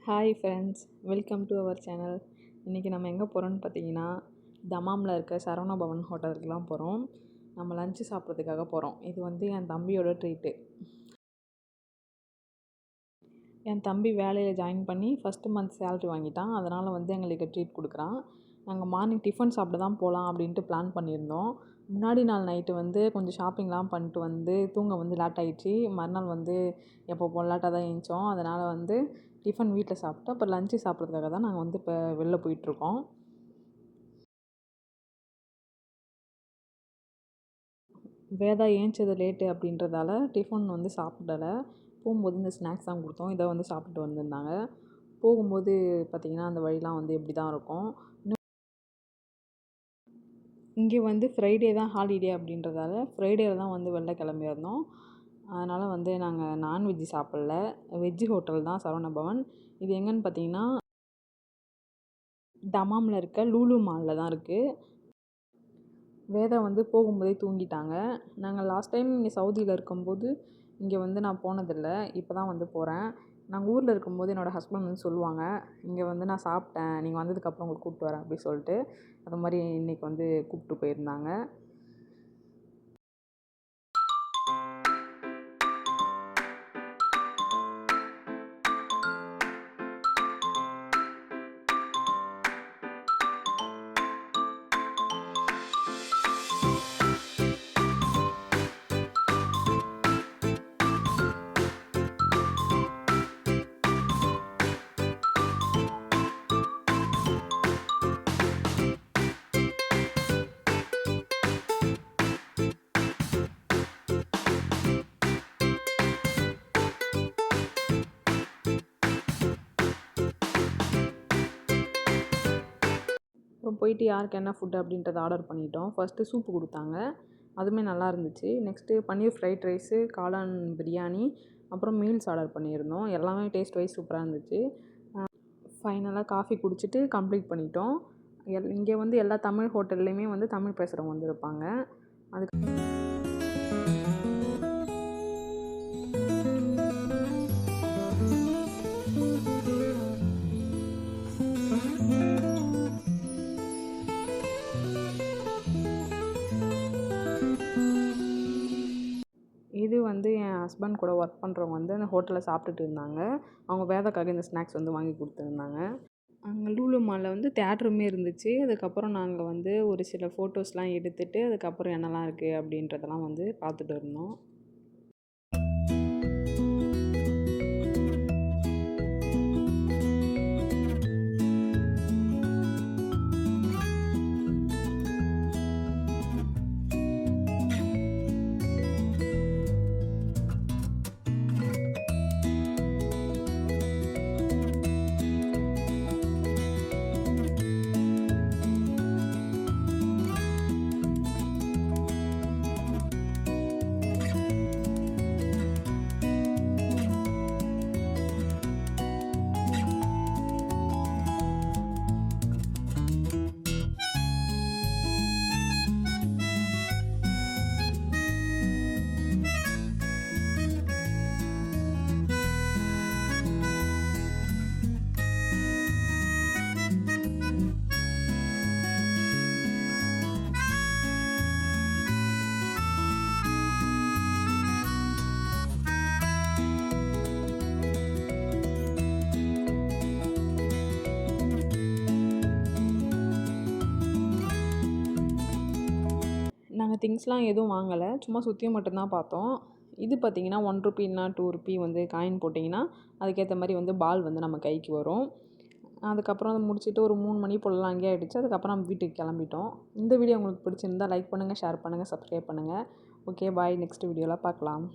Hi friends, welcome to our channel. இன்றைக்கி நம்ம எங்கே போகிறோன்னு பார்த்தீங்கன்னா, தமாமில் இருக்க சரவணா பவன் ஹோட்டலுக்குலாம் போகிறோம். நம்ம லஞ்சு சாப்பிட்றதுக்காக போகிறோம். இது வந்து என் தம்பியோட ட்ரீட்டு. என் தம்பி வேலையில் ஜாயின் பண்ணி ஃபஸ்ட்டு மந்த் சேலரி வாங்கிட்டான். அதனால் வந்து எங்களுக்கு ட்ரீட் கொடுக்குறான். நாங்கள் மார்னிங் டிஃபன் சாப்பிட்டு தான் போகலாம் அப்படின்ட்டு பிளான் பண்ணியிருந்தோம். முன்னாடி நாள் நைட்டு வந்து கொஞ்சம் ஷாப்பிங்லாம் பண்ணிட்டு வந்து தூங்க வந்து லேட் ஆகிடுச்சு. மறுநாள் வந்து எப்போ லேட்டாக தான் எழுந்தோம். அதனால் வந்து டிஃபன் வீட்டில் சாப்பிட்டு அப்புறம் லஞ்சு சாப்பிட்றதுக்காக தான் நாங்கள் வந்து இப்போ வெளில போயிட்டுருக்கோம். வேதா ஏஞ்சது லேட்டு அப்படின்றதால டிஃபன் வந்து சாப்பிடலை. போகும்போது இந்த ஸ்நாக்ஸ் தான் கொடுத்தோம். இதை வந்து சாப்பிட்டு வந்திருந்தாங்க. போகும்போது பார்த்திங்கன்னா அந்த வழிலாம் வந்து எப்படி தான் இருக்கும். இங்கே வந்து ஃப்ரைடே தான் ஹாலிடே அப்படின்றதால ஃப்ரைடேவில் தான் வந்து வெளில கிளம்பியிருந்தோம். அதனால் வந்து நாங்கள் நான்வெஜ்ஜு சாப்பிடல. வெஜ்ஜு ஹோட்டல் தான் சரவண பவன். இது எங்கேன்னு பார்த்தீங்கன்னா, தமாமில் இருக்க லூலு மாலில் தான் இருக்குது. வேதா வந்து போகும்போதே தூங்கிட்டாங்க. நாங்கள் லாஸ்ட் டைம் இங்கே சவுதியில் இருக்கும்போது இங்கே வந்து நான் போனதில்லை. இப்போ தான் வந்து போகிறேன். நாங்கள் ஊரில் இருக்கும்போது என்னோடய ஹஸ்பண்ட் வந்து சொல்லுவாங்க, இங்கே வந்து நான் சாப்பிட்டேன், நீங்கள் வந்ததுக்கப்புறம் உங்களுக்கு கூப்பிட்டு வரேன் அப்படி சொல்லிட்டு. அது மாதிரி இன்றைக்கி வந்து கூப்பிட்டு போயிருந்தாங்க. அப்புறம் போயிட்டு யாருக்கு என்ன ஃபுட்டு அப்படின்றத ஆர்டர் பண்ணிட்டோம். ஃபஸ்ட்டு சூப்பு கொடுத்தாங்க, அதுவுமே நல்லா இருந்துச்சு. நெக்ஸ்ட்டு பன்னீர் ஃப்ரைட் ரைஸு, காளான் பிரியாணி, அப்புறம் மீல்ஸ் ஆர்டர் பண்ணியிருந்தோம். எல்லாமே டேஸ்ட் வைஸ் சூப்பராக இருந்துச்சு. ஃபைனலாக காஃபி குடிச்சிட்டு கம்ப்ளீட் பண்ணிட்டோம். இங்கே வந்து எல்லா தமிழ் ஹோட்டல்லையுமே வந்து தமிழ் பேசுகிறவங்க வந்து இருப்பாங்க. அதுக்கு இது வந்து என் ஹஸ்பண்ட் கூட ஒர்க் பண்ணுறவங்க வந்து அந்த ஹோட்டலில் சாப்பிட்டுட்டு இருந்தாங்க. அவங்க வேதாக்காக இந்த ஸ்நாக்ஸ் வந்து வாங்கி கொடுத்துருந்தாங்க. அங்கே லூலு மாலில் வந்து தியேட்டருமே இருந்துச்சு. அதுக்கப்புறம் நாங்கள் வந்து ஒரு சில ஃபோட்டோஸ்லாம் எடுத்துகிட்டு அதுக்கப்புறம் என்னெல்லாம் இருக்குது அப்படின்றதெல்லாம் வந்து பார்த்துட்டு இருந்தோம். நாங்கள் திங்ஸ்லாம் எதுவும் வாங்கலை, சும்மா சுற்றி மட்டும்தான் பார்த்தோம். இது பார்த்திங்கன்னா 1 ரூபி இல்லைனா 2 ரூபி வந்து காயின் போட்டிங்கன்னா அதுக்கேற்ற மாதிரி வந்து பால் வந்து நம்ம கைக்கு வரும். அதுக்கப்புறம் அதை முடிச்சுட்டு ஒரு 3 மணி போலலாம் அங்கேயே ஆகிடுச்சு. அதுக்கப்புறம் நம்ம வீட்டுக்கு கிளம்பிட்டோம். இந்த வீடியோ உங்களுக்கு பிடிச்சிருந்தா லைக் பண்ணுங்கள், ஷேர் பண்ணுங்கள், சப்ஸ்கிரைப் பண்ணுங்கள். ஓகே, பாய். நெக்ஸ்ட் வீடியோவில் பார்க்கலாம்.